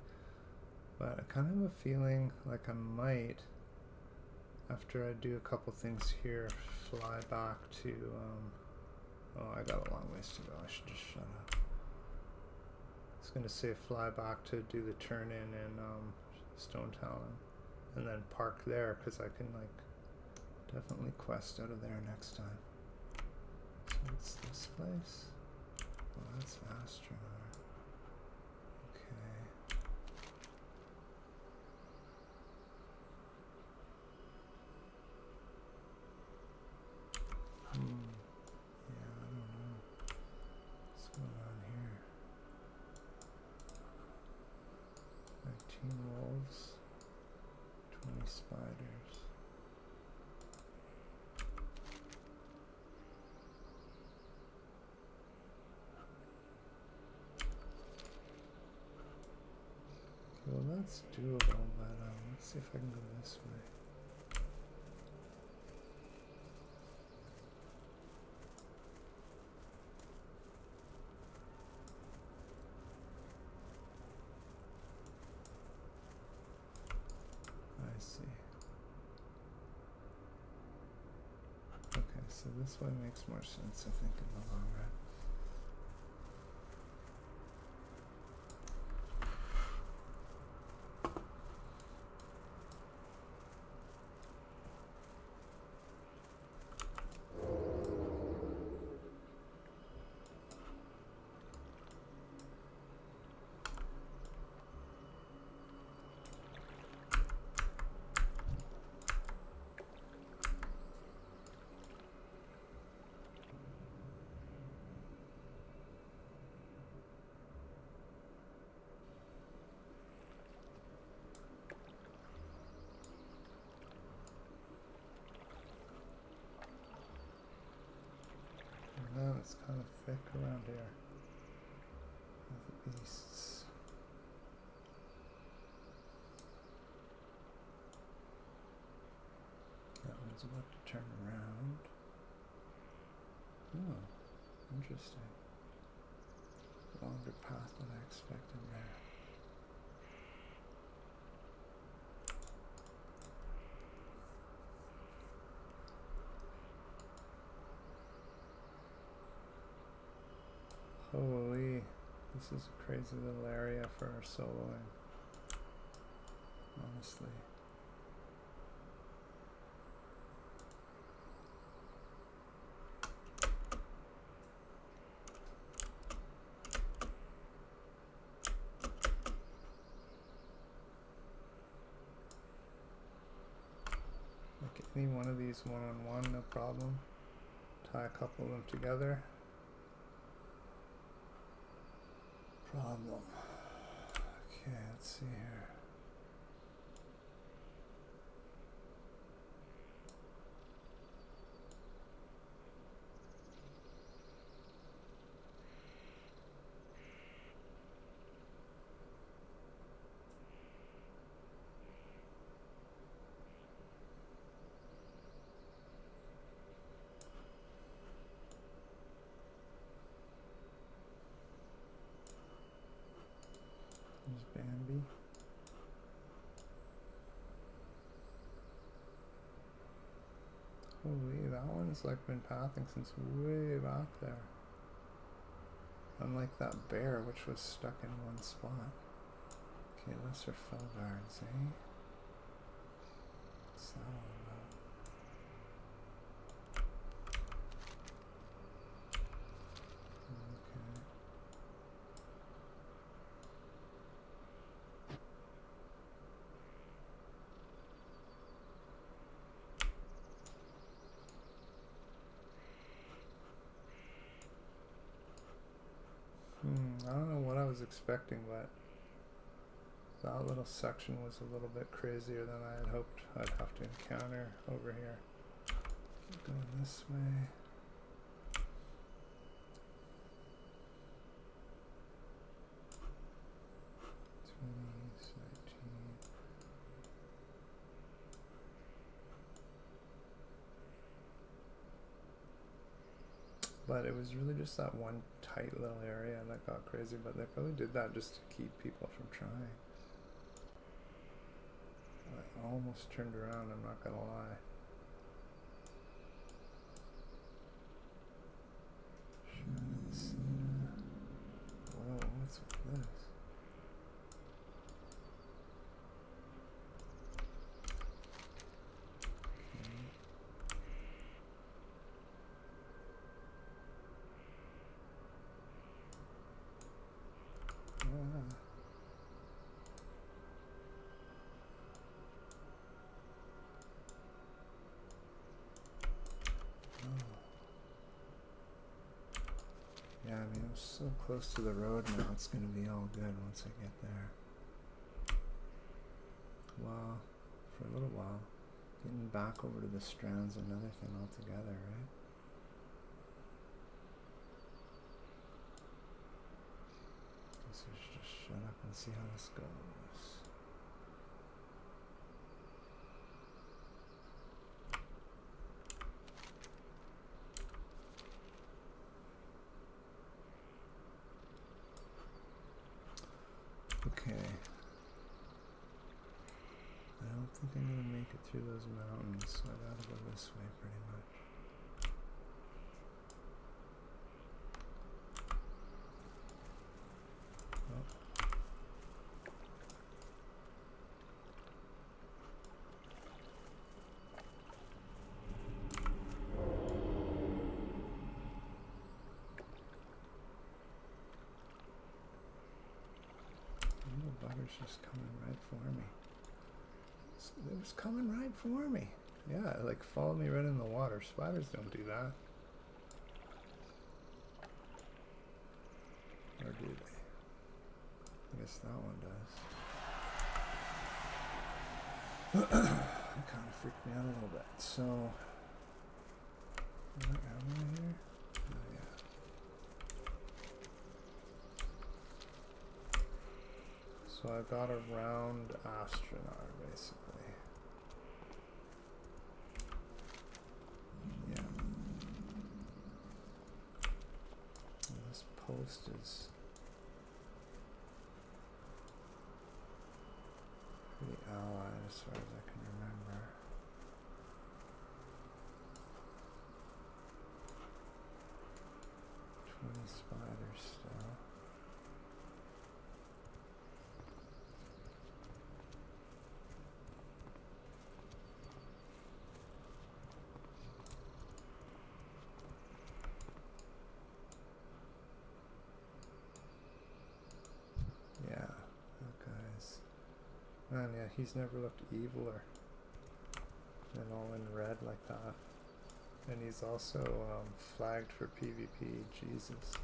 But I kind of have a feeling like I might, after I do a couple things here, fly back to, oh, I got a long ways to go. I should just shut up. I was going to say fly back to do the turn in Stone Talon, and then park there, because I can like definitely quest out of there next time. So it's this place. Oh, that's Astronaut. Okay. Yeah, I don't know. What's going on here? 19 wolves. 20 spiders. Well, that's doable, but let's see if I can go this way. I see. Okay, so this way makes more sense, I think, in the long run. thick around here with the beasts. That one's about to turn around. Oh, interesting. Longer path than I expected there. Holy, this is a crazy little area for soloing, honestly. Like any one of these one-on-one, no problem. Tie a couple of them together. Problem. Okay, let's see here. There's Bambi. Holy, that one's like been pathing since way back there. Unlike that bear, which was stuck in one spot. Okay, lesser fell guards, eh? What's that all about? Okay. I don't know what I was expecting, but that little section was a little bit crazier than I had hoped I'd have to encounter over here. Keep going this way. But it was really just that one tight little area that got crazy, but they probably did that just to keep people from trying. I almost turned around, I'm not gonna lie. Whoa, what's with this? Yeah, I mean, I'm so close to the road now, it's going to be all good once I get there. Well, for a little while. Getting back over to the Strand's another thing altogether, right? Guess we should just shut up and see how this goes. Okay. I don't think I'm going to make it through those mountains, so I gotta go this way pretty much. Oh. The little bugger's just coming right for me. It was coming right for me. Yeah, it like followed me right in the water. Spiders don't do that. Or do they? I guess that one does. It kind of freaked me out a little bit. So, am I here? Oh, yeah. So I got a round astronaut, basically. Yeah. And this post is pretty allied as far as I can remember. Spiders still. Yeah, that guy's. Man, yeah, he's never looked eviler than all in red like that. And he's also flagged for PvP. Jesus.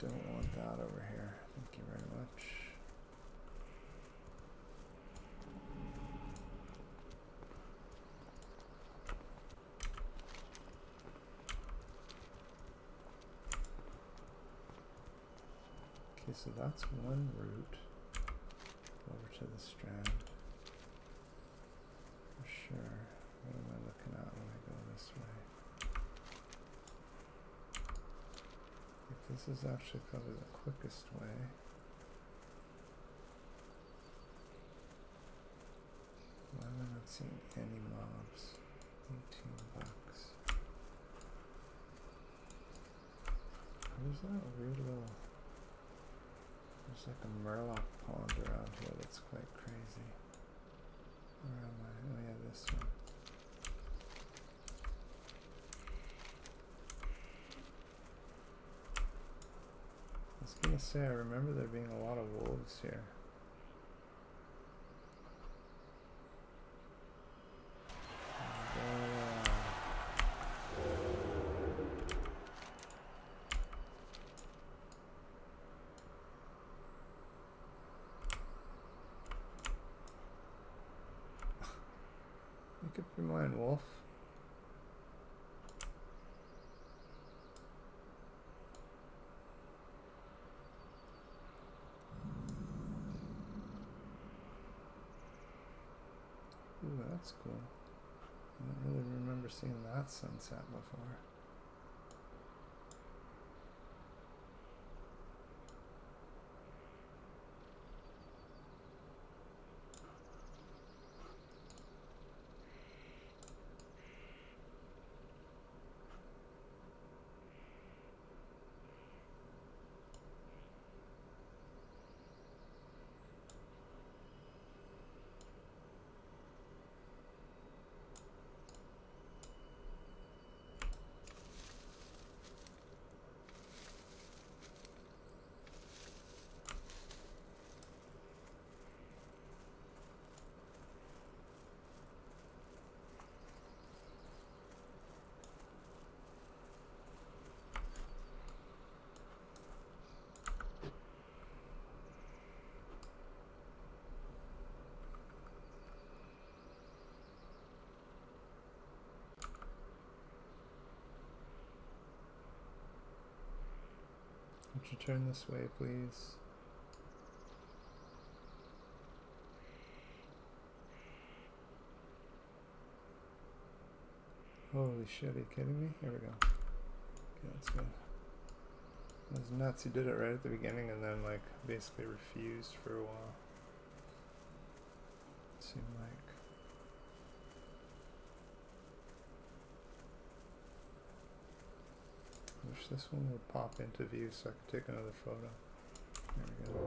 Don't want that over here. Thank you very much. Okay, so that's one route over to the Strand. For sure. What am I looking at when I go this way? This is actually probably the quickest way. Why am I not seeing any mobs? $18. There's that weird little... There's like a murloc pond around here that's quite crazy. Where am I? Oh yeah, this one. I was gonna say, I remember there being a lot of wolves here. You could be mine, wolf. Ooh, that's cool. I don't really remember seeing that sunset before. Would you turn this way, please? Holy shit, are you kidding me? Here we go. Okay, that's good. It was nuts. He did it right at the beginning and then, like, basically refused for a while. It seemed like. I wish this one would pop into view so I could take another photo. There we go.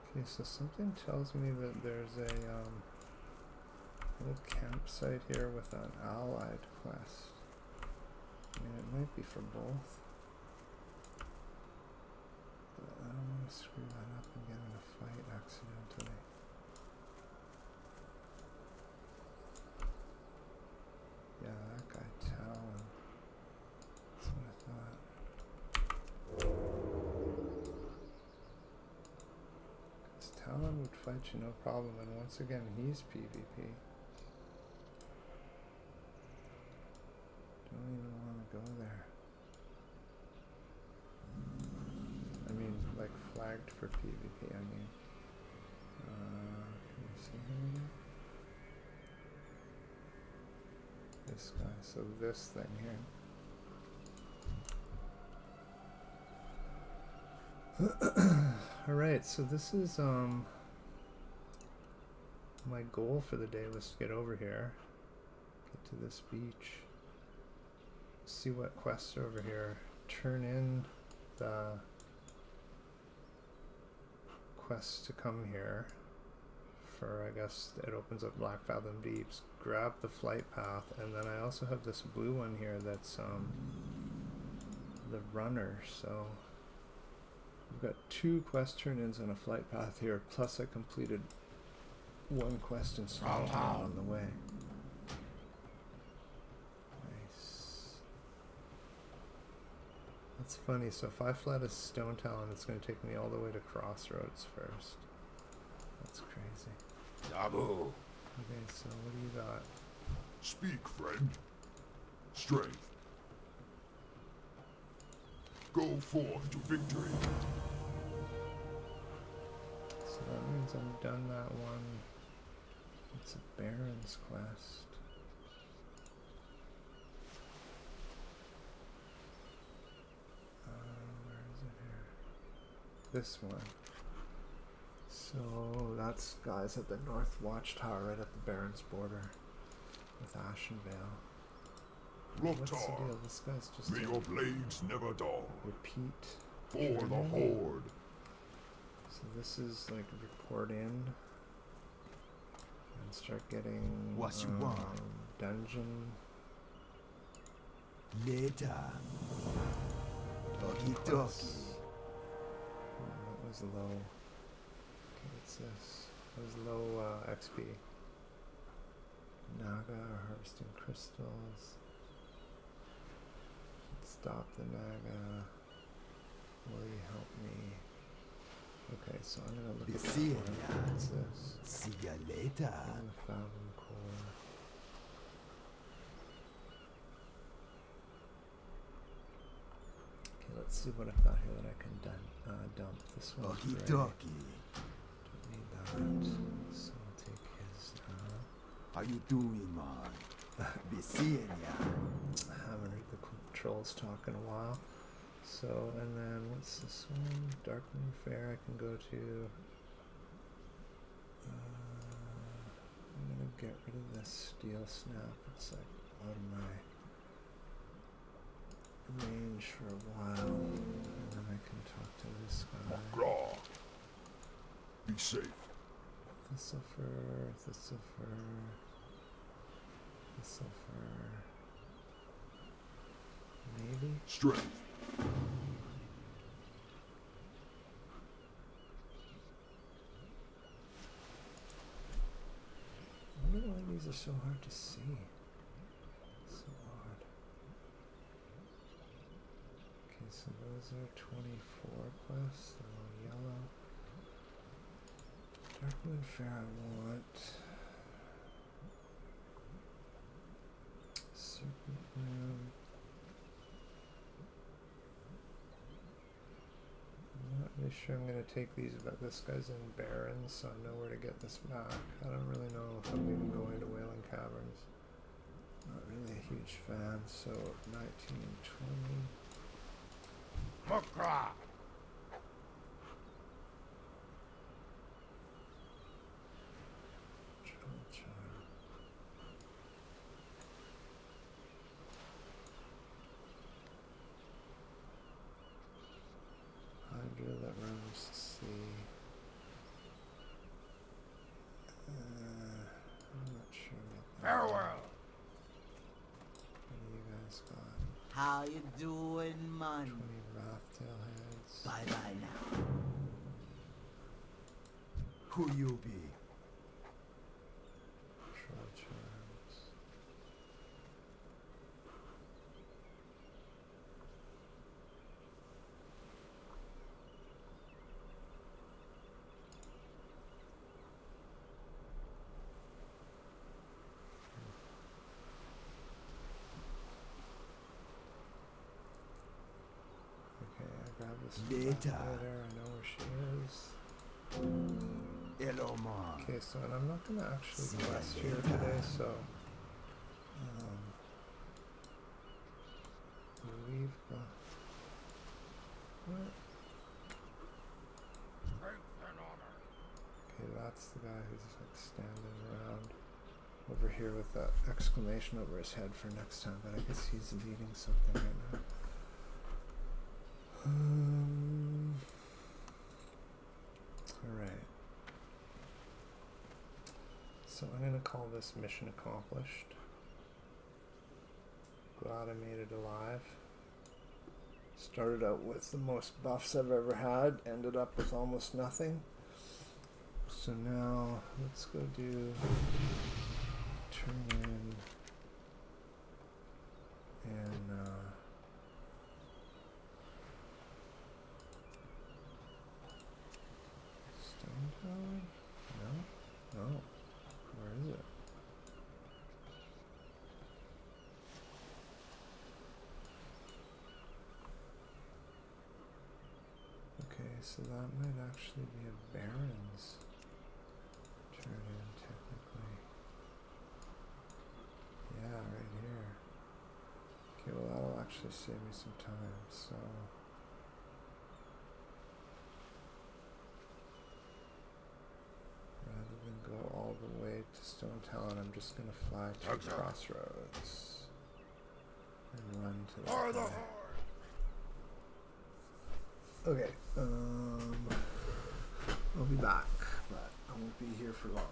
Okay, so something tells me that there's a little campsite here with an allied quest. I mean, it might be for both. But This Talon would fight you no problem, and once again, he's PvP. Don't even want to go there. I mean, like, flagged for PvP, I mean. Can you see him again? This guy, so this thing here. Alright, so this is, my goal for the day was to get over here. Get to this beach. See what quests are over here. Turn in the quests to come here. For, I guess, it opens up Black Fathom Deeps. Grab the flight path, and then I also have this blue one here that's, the runner, so... I've got 2 quest turn-ins and a flight path here, plus I completed 1 quest in Solo Doomhowl on the way. Nice. That's funny, so if I fly to Stone Talon, it's going to take me all the way to Crossroads first. That's crazy. Dabu. Okay, so what do you got? Speak, friend. Strength. Go forth to victory. So that means I've done that one. It's a Baron's quest. Where is it here? This one. So that's guys at the North Watchtower, right at the Baron's border with Ashenvale. What's the deal? This guy's just may your blades never dull. Repeat. For the Horde. So this is like report in and start getting what you want. Dungeon. Later. Okie dokie. That was low. Okay, what's this? That was low XP. Naga, harvesting crystals. Stop the Naga. Will you help me? Okay, so I'm gonna look at that one. What's this? See ya later. Fathom core. Okay, let's see what I've got here that I can dump. This one's Okie great. dokie. Don't need that. So I'll take his now. How you doing, man? Be seeing ya. I haven't heard the Trolls talk in a while. So, and then what's this one? Dark Moon Fair. I can go to. I'm gonna get rid of this Steel Snap. It's like out of my range for a while. And then I can talk to this guy. Graw. Be safe. Thistlefer. Maybe? Strength. I wonder why these are so hard to see. So odd. Okay, so those are 24 quests. They're all yellow. Darkmoon Fair I want. Serpent Moon. I'm not really sure I'm going to take these, but this guy's in Barrens, so I know where to get this back. I don't really know if I'm even going to Wailing Caverns. Not really a huge fan, so 19 and 20. Makra. Troll Charm. Hydra that roams the sea. I'm not sure about that. Farewell. What do you guys got? How you doing, man? 20 Wrathtail heads. Bye-bye now. Who you be? Troll Charms. Later. Later, I know where she is. Hello, man. Okay, so and I'm not gonna actually See quest ya here later. today, so we've got what? Okay, that's the guy who's like standing around over here with that exclamation over his head for next time, but I guess he's leading something right now. Alright. So I'm gonna call this mission accomplished. Glad I made it alive. Started out with the most buffs I've ever had, ended up with almost nothing. So now let's go do turn in and stone tower? No? No. Where is it? Okay, so that might actually be a Baron's turn in technically. Yeah, right here. Okay, well that'll actually save me some time, so rather than go all the way to Stone Talon, I'm just gonna fly to Crossroads and run to that guy. Okay, I'll be back, but I won't be here for long.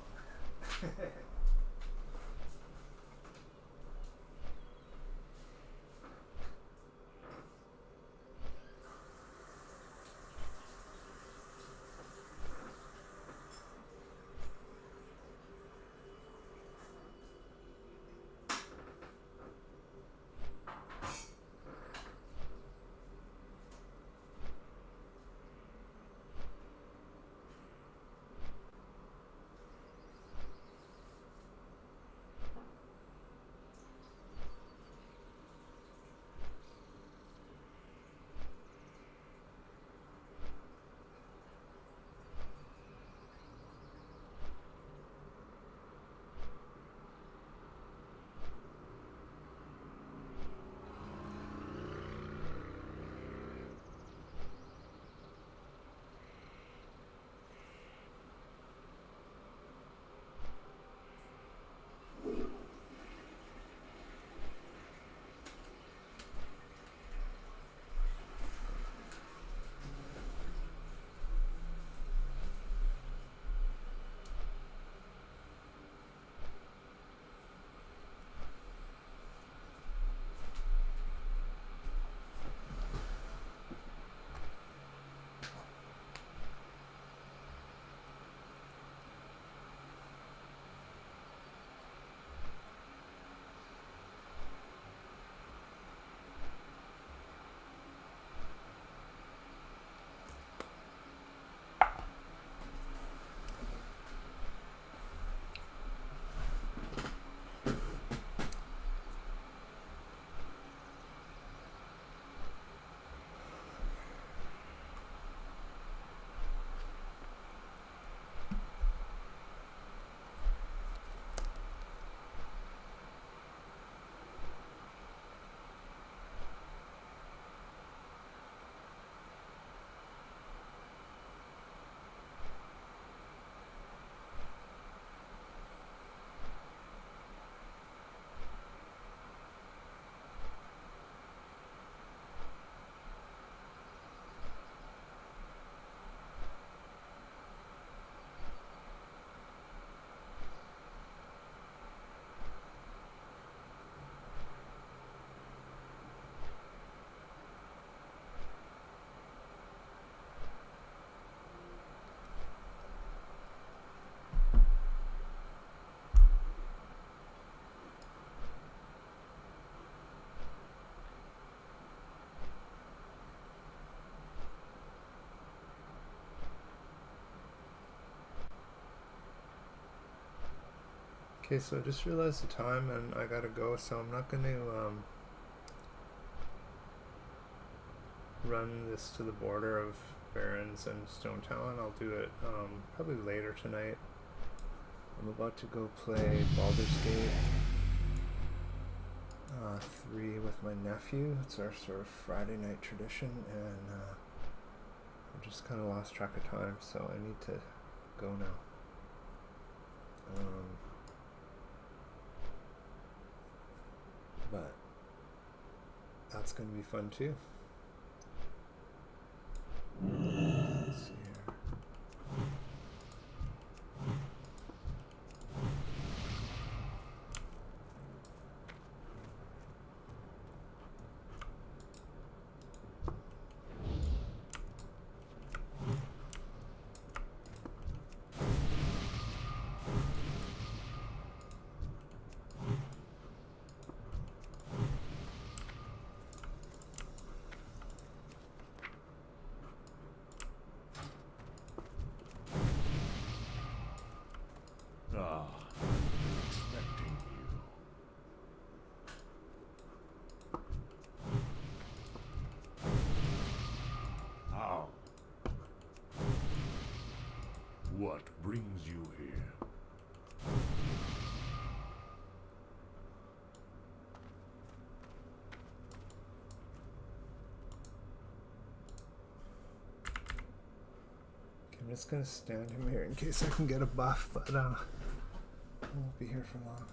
Okay, so I just realized the time and I gotta go, so I'm not gonna run this to the border of Barrens and Stone Talon. I'll do it probably later tonight. I'm about to go play Baldur's Gate 3 with my nephew. It's our sort of Friday night tradition, and I just kind of lost track of time, so I need to go now. But that's going to be fun too. Let's see here. Ah, expecting you. How? What brings you here? Okay, I'm just gonna stand him here in case I can get a buff, but I won't be here for long.